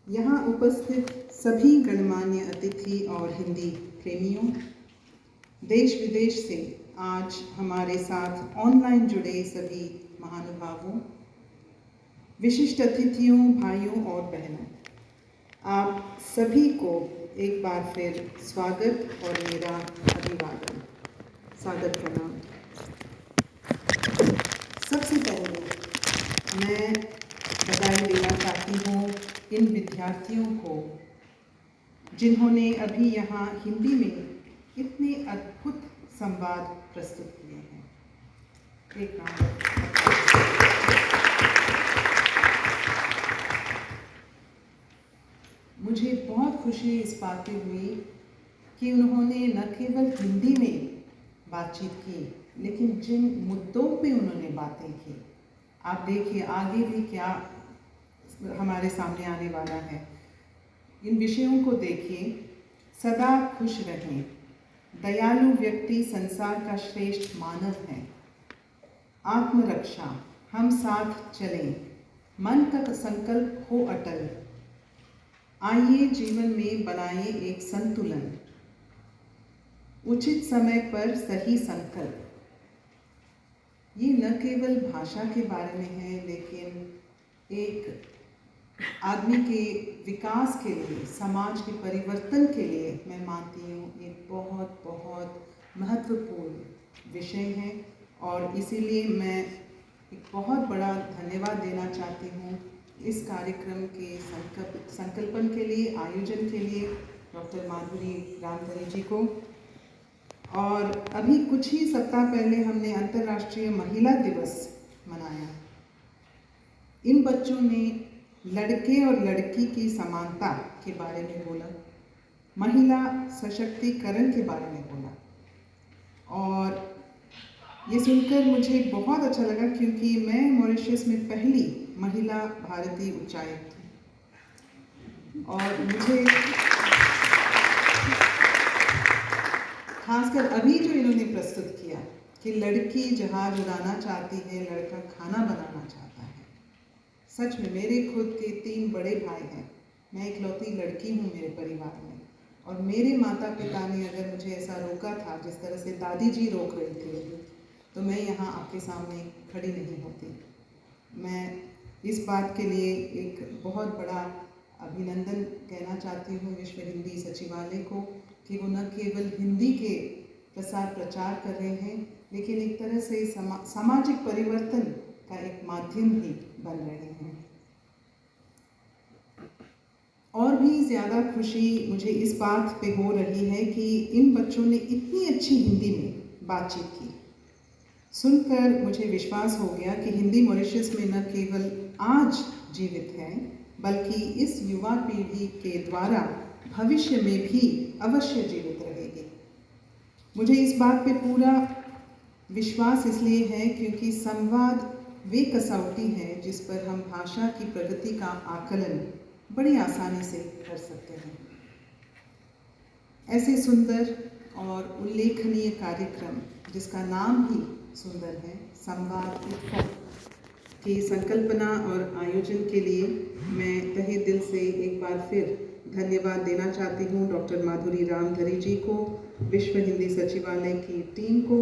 यहाँ उपस्थित सभी गणमान्य अतिथि और हिंदी प्रेमियों, देश विदेश से आज हमारे साथ ऑनलाइन जुड़े सभी महानुभावों, विशिष्ट अतिथियों, भाइयों और बहनों, आप सभी को एक बार फिर स्वागत और मेरा अभिवादन, सादर प्रणाम। सबसे पहले मैं बधाई देना चाहती हूँ इन विद्यार्थियों को जिन्होंने अभी यहाँ हिंदी में इतने अद्भुत संवाद प्रस्तुत किए हैं। एक मुझे बहुत खुशी इस बात की हुई कि उन्होंने न केवल हिंदी में बातचीत की, लेकिन जिन मुद्दों पे उन्होंने बातें की, आप देखिए आगे भी क्या हमारे सामने आने वाला है। इन विषयों को देखिए। सदा खुश रहें, दयालु व्यक्ति संसार का श्रेष्ठ मानव है, आत्मरक्षा, हम साथ चलें, मन का संकल्प हो अटल, आइए जीवन में बनाएं एक संतुलन, उचित समय पर सही संकल्प। ये न केवल भाषा के बारे में है, लेकिन एक आदमी के विकास के लिए, समाज के परिवर्तन के लिए मैं मानती हूँ एक बहुत बहुत महत्वपूर्ण विषय है। और इसीलिए मैं एक बहुत बड़ा धन्यवाद देना चाहती हूँ इस कार्यक्रम के संकल्पन के लिए, आयोजन के लिए डॉक्टर माधुरी रामधरी जी को। और अभी कुछ ही सप्ताह पहले हमने अंतर्राष्ट्रीय महिला दिवस मनाया। इन बच्चों ने लड़के और लड़की की समानता के बारे में बोला, महिला सशक्तिकरण के बारे में बोला, और ये सुनकर मुझे बहुत अच्छा लगा क्योंकि मैं मॉरिशस में पहली महिला भारतीय उच्चायुक्त थी। और मुझे खासकर अभी जो इन्होंने प्रस्तुत किया कि लड़की जहाज उड़ाना चाहती है, लड़का खाना बनाना चाहता है। सच में मेरे खुद के 3 बड़े भाई हैं, मैं इकलौती लड़की हूँ मेरे परिवार में, और मेरे माता पिता ने अगर मुझे ऐसा रोका था जिस तरह से दादी जी रोक रही थी, तो मैं यहाँ आपके सामने खड़ी नहीं होती। मैं इस बात के लिए एक बहुत बड़ा अभिनंदन कहना चाहती हूँ विश्व हिंदी सचिवालय को कि वो न केवल हिंदी के प्रसार प्रचार कर रहे हैं, लेकिन एक तरह से सामाजिक परिवर्तन का एक माध्यम भी बन रहे हैं। और भी ज़्यादा खुशी मुझे इस बात पे हो रही है कि इन बच्चों ने इतनी अच्छी हिंदी में बातचीत की। सुनकर मुझे विश्वास हो गया कि हिंदी मॉरिशस में न केवल आज जीवित है, बल्कि इस युवा पीढ़ी के द्वारा भविष्य में भी अवश्य जीवित रहेगी। मुझे इस बात पे पूरा विश्वास इसलिए है क्योंकि संवाद वे कसौटी है जिस पर हम भाषा की प्रगति का आकलन बड़ी आसानी से कर सकते हैं। ऐसे सुंदर और उल्लेखनीय कार्यक्रम जिसका नाम ही सुंदर है, संवाद उत्सव की संकल्पना और आयोजन के लिए मैं तहे दिल से एक बार फिर धन्यवाद देना चाहती हूँ डॉक्टर माधुरी रामधरी जी को, विश्व हिंदी सचिवालय की टीम को,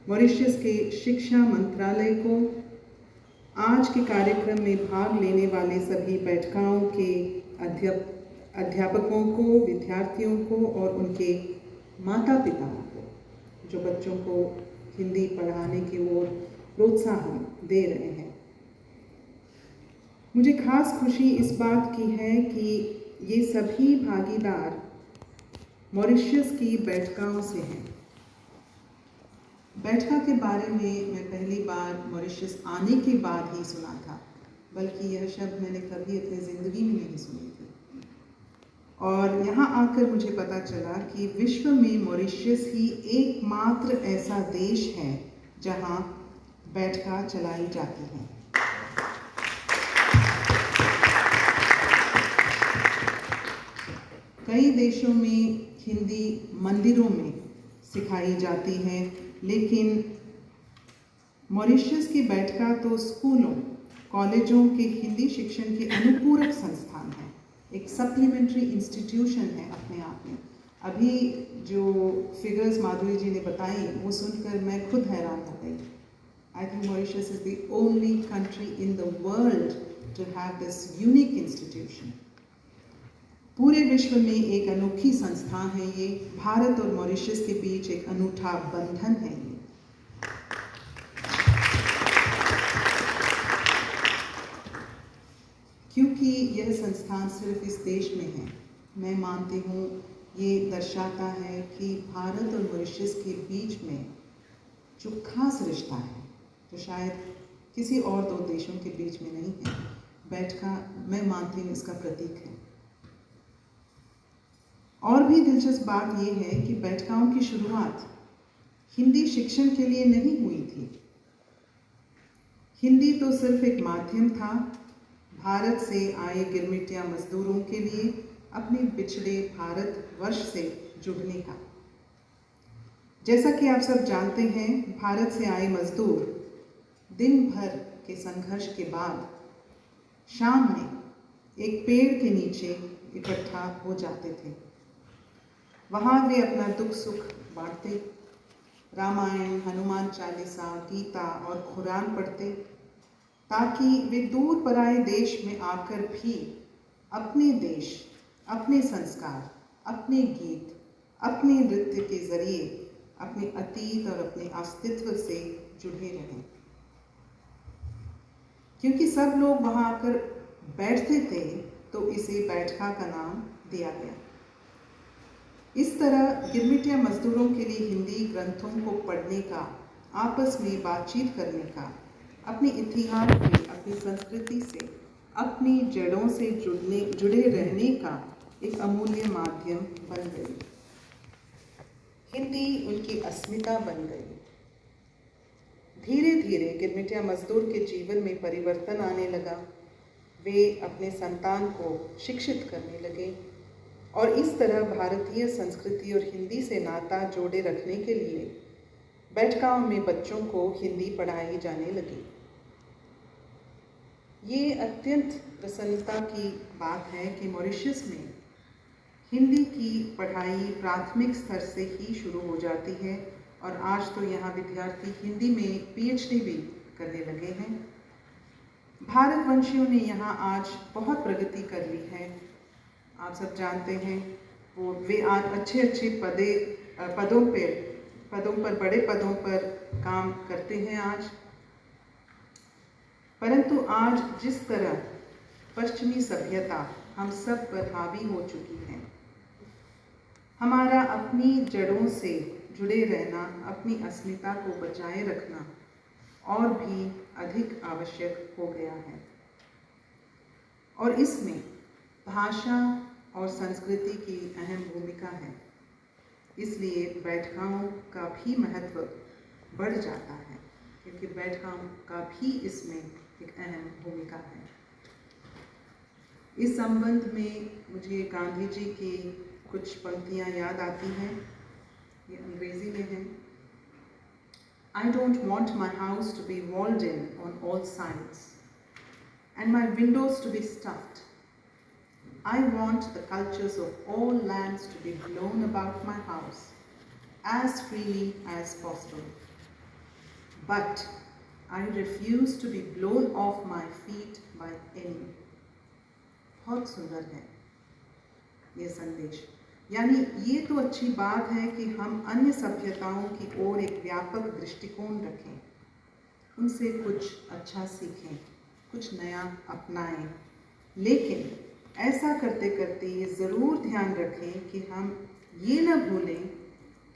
मॉरिशस के शिक्षा मंत्रालय को, आज के कार्यक्रम में भाग लेने वाले सभी बैठकाओं के अध्यापकों को, विद्यार्थियों को और उनके माता पिताओं को जो बच्चों को हिंदी पढ़ाने की ओर प्रोत्साहन दे रहे हैं। मुझे खास खुशी इस बात की है कि ये सभी भागीदार मॉरिशस की बैठकों से हैं। बैठका के बारे में मैं पहली बार मॉरिशस आने के बाद ही सुना था, बल्कि यह शब्द मैंने कभी अपनी ज़िंदगी में नहीं सुनी थी। और यहाँ आकर मुझे पता चला कि विश्व में मॉरिशस ही एकमात्र ऐसा देश है जहाँ बैठका चलाई जाती है। कई देशों में हिंदी मंदिरों में सिखाई जाती है, लेकिन मॉरिशस की बैठका तो स्कूलों, कॉलेजों के हिंदी शिक्षण के अनुपूरक संस्थान है। एक सप्लीमेंट्री इंस्टीट्यूशन है अपने आप में। अभी जो फिगर्स माधुरी जी ने बताई वो सुनकर मैं खुद हैरान हो गई। I think Mauritius is the only country in the world to have this unique institution. पूरे विश्व में एक अनोखी संस्था है ये। भारत और मॉरिशस के बीच एक अनूठा बंधन है ये। क्योंकि यह संस्थान सिर्फ इस देश में है, मैं मानती हूँ ये दर्शाता है कि भारत और मॉरिशस के बीच में जो खास रिश्ता है, जो शायद किसी और दो देशों के बीच में नहीं है, बैठका मैं मानती हूँ इसका प्रतीक है। और भी दिलचस्प बात यह है कि बैठकाओं की शुरुआत हिंदी शिक्षण के लिए नहीं हुई थी। हिंदी तो सिर्फ एक माध्यम था भारत से आए गिरमिटिया मजदूरों के लिए अपने बिछड़े भारतवर्ष से जुड़ने का। जैसा कि आप सब जानते हैं, भारत से आए मजदूर दिन भर के संघर्ष के बाद शाम में एक पेड़ के नीचे इकट्ठा हो जाते थे। वहाँ वे अपना दुख सुख बांटते, रामायण, हनुमान चालीसा, गीता और कुरान पढ़ते, ताकि वे दूर पराए देश में आकर भी अपने देश, अपने संस्कार, अपने गीत, अपने नृत्य के जरिए अपने अतीत और अपने अस्तित्व से जुड़े रहें। क्योंकि सब लोग वहाँ आकर बैठते थे तो इसे बैठका का नाम दिया गया। इस तरह गिरमिटिया मजदूरों के लिए हिंदी ग्रंथों को पढ़ने का, आपस में बातचीत करने का, अपने इतिहास से, अपनी संस्कृति से, अपनी जड़ों से जुड़े रहने का एक अमूल्य माध्यम बन गई। हिंदी उनकी अस्मिता बन गई। धीरे धीरे गिरमिटिया मजदूर के जीवन में परिवर्तन आने लगा। वे अपने संतान को शिक्षित करने लगे और इस तरह भारतीय संस्कृति और हिंदी से नाता जोड़े रखने के लिए बैठकाओं में बच्चों को हिंदी पढ़ाई जाने लगी। ये अत्यंत प्रसन्नता की बात है कि मॉरिशस में हिंदी की पढ़ाई प्राथमिक स्तर से ही शुरू हो जाती है और आज तो यहाँ विद्यार्थी हिंदी में पीएचडी भी करने लगे हैं। भारतवंशियों ने यहाँ आज बहुत प्रगति कर ली है। आप सब जानते हैं वे आज अच्छे पदों पर बड़े पदों पर काम करते हैं आज। परंतु आज जिस तरह पश्चिमी सभ्यता हम सब पर हावी हो चुकी है, हमारा अपनी जड़ों से जुड़े रहना, अपनी अस्मिता को बचाए रखना और भी अधिक आवश्यक हो गया है। और इसमें भाषा और संस्कृति की अहम भूमिका है। इसलिए बैठकाओं का भी महत्व बढ़ जाता है, क्योंकि बैठकाओं का भी इसमें एक अहम भूमिका है। इस संबंध में मुझे गांधी जी की कुछ पंक्तियाँ याद आती हैं। ये अंग्रेजी में है। I don't want my house to be walled in on all sides and my windows to be stuffed. I want the cultures of all lands to be blown about my house as freely as possible. But I refuse to be blown off my feet by any. बहुत सुंदर है ये संदेश। यानी ये तो अच्छी बात है कि हम अन्य सभ्यताओं की ओर एक व्यापक दृष्टिकोण रखें, उनसे कुछ अच्छा सीखें, कुछ नया अपनाएं, लेकिन ऐसा करते करते ये ज़रूर ध्यान रखें कि हम ये न भूलें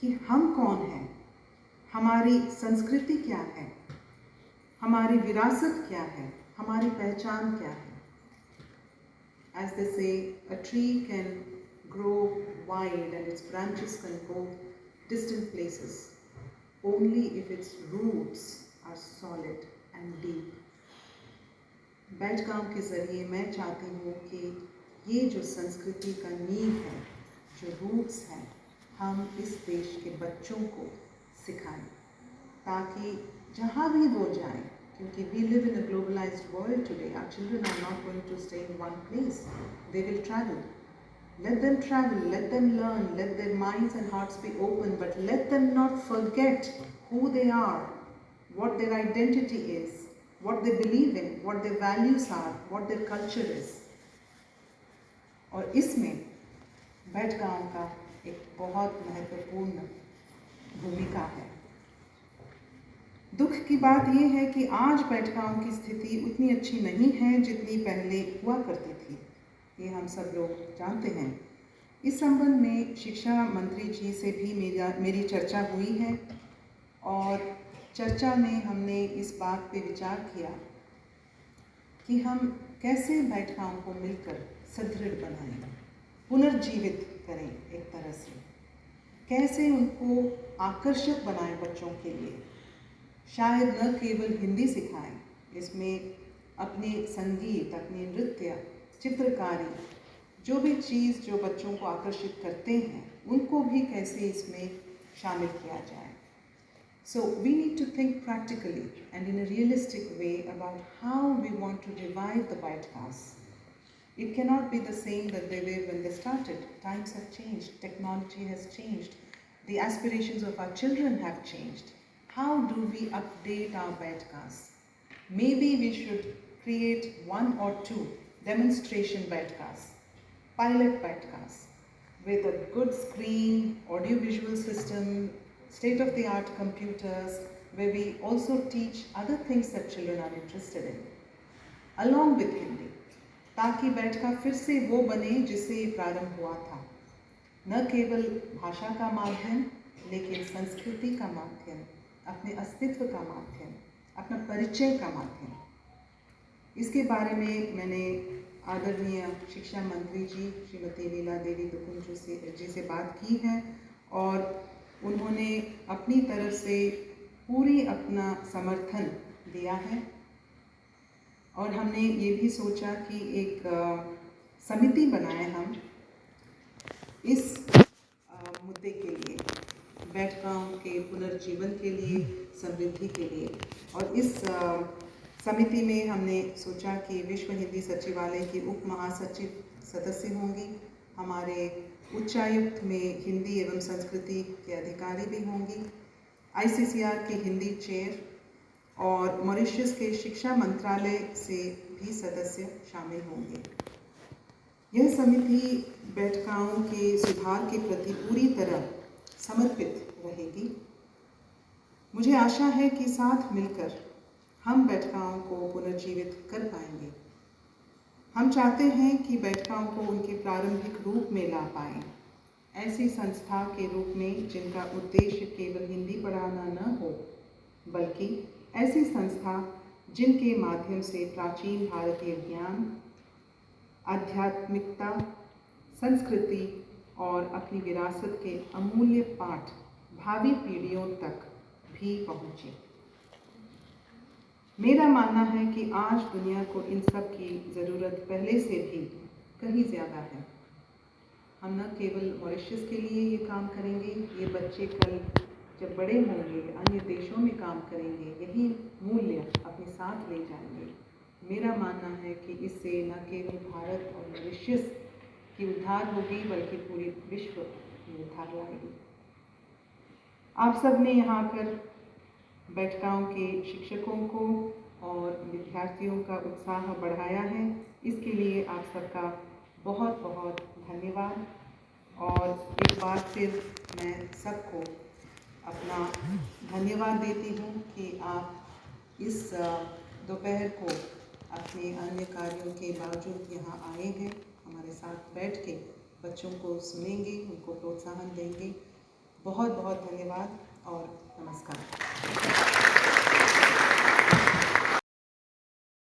कि हम कौन हैं, हमारी संस्कृति क्या है, हमारी विरासत क्या है, हमारी पहचान क्या है। As they say, a tree can grow wide and its branches can go distant places only if its roots are solid and deep. बैठकाओं के ज़रिए मैं चाहती हूँ कि ये जो संस्कृति का नींव है, जो रूट्स हैं, हम इस देश के बच्चों को सिखाएं, ताकि जहाँ भी वो जाएं, क्योंकि we live in a globalized world today. Our children are not going to stay in one place. They will travel. Let them travel, let them learn, let their minds and hearts be open, but let them not forget who they are, what their identity is, what they believe in, what their values are, what their culture is. और इसमें बैठगांव का एक बहुत महत्वपूर्ण भूमिका है। दुख की बात यह है कि आज बैठगांव की स्थिति उतनी अच्छी नहीं है जितनी पहले हुआ करती थी। ये हम सब लोग जानते हैं। इस संबंध में शिक्षा मंत्री जी से भी मेरी चर्चा हुई है और चर्चा में हमने इस बात पे विचार किया कि हम कैसे बैठगांव को मिलकर सुदृढ़ बनाएं, पुनर्जीवित करें एक तरह से, कैसे उनको आकर्षक बनाएं बच्चों के लिए। शायद न केवल हिंदी सिखाएं, इसमें अपने संगीत, अपने नृत्य, चित्रकारी, जो भी चीज़ जो बच्चों को आकर्षित करते हैं उनको भी कैसे इसमें शामिल किया जाए। So we need to think practically and in a realistic way about how we want to revive the Baitkas. It cannot be the same that they were when they started. Times have changed, technology has changed, the aspirations of our children have changed. How do we update our Baitkas? Maybe we should create 1 or 2 demonstration Baitkas, pilot Baitkas, with a good screen, audio-visual system, state-of-the-art computers, where we also teach other things that children are interested in, along with Hindi, ताकि बैठका फिर से वो बने जिससे प्रारंभ हुआ था। न केवल भाषा का माध्यम, लेकिन संस्कृति का माध्यम, अपने अस्तित्व का माध्यम, अपना परिचय का माध्यम। इसके बारे में मैंने आदरणीय शिक्षा मंत्री जी श्रीमती लीला देवी दुकुन जी से बात की है और उन्होंने अपनी तरफ से पूरी अपना समर्थन दिया है। और हमने ये भी सोचा कि एक समिति बनाएं हम इस मुद्दे के लिए, बैठगांव के पुनर्जीवन के लिए, समृद्धि के लिए। और इस समिति में हमने सोचा कि विश्व हिंदी सचिवालय की उप महासचिव सदस्य होंगी, हमारे उच्चायुक्त में हिंदी एवं संस्कृति के अधिकारी भी होंगी, ICCR की हिंदी चेयर और मॉरिशस के शिक्षा मंत्रालय से भी सदस्य शामिल होंगे। यह समिति बैठकाओं के सुधार के प्रति पूरी तरह समर्पित रहेगी। मुझे आशा है कि साथ मिलकर हम बैठकाओं को पुनर्जीवित कर पाएंगे। हम चाहते हैं कि बैठकाओं को उनके प्रारंभिक रूप में ला पाएं, ऐसी संस्था के रूप में जिनका उद्देश्य केवल हिंदी पढ़ाना न हो, बल्कि ऐसी संस्था जिनके माध्यम से प्राचीन भारतीय ज्ञान, आध्यात्मिकता, संस्कृति और अपनी विरासत के अमूल्य पाठ भावी पीढ़ियों तक भी पहुँचे। मेरा मानना है कि आज दुनिया को इन सब की ज़रूरत पहले से भी कहीं ज़्यादा है। हम न केवल मॉरिशस के लिए ये काम करेंगे, ये बच्चे कल जब बड़े होंगे अन्य देशों में काम करेंगे, यही मूल्य अपने साथ ले जाएंगे। मेरा मानना है कि इससे न केवल भारत और मॉरिशस की उद्धार होगी, बल्कि पूरी विश्व की उद्धार लाएगी। आप सब ने यहाँ पर बैठकाओं के शिक्षकों को और विद्यार्थियों का उत्साह बढ़ाया है, इसके लिए आप सबका बहुत बहुत धन्यवाद। और एक बार फिर मैं सबको अपना धन्यवाद देती हूँ कि आप इस दोपहर को अपने अन्य कार्यों के बावजूद यहाँ आए हैं, हमारे साथ बैठ के बच्चों को सुनेंगे, उनको प्रोत्साहन देंगे। बहुत बहुत धन्यवाद और नमस्कार।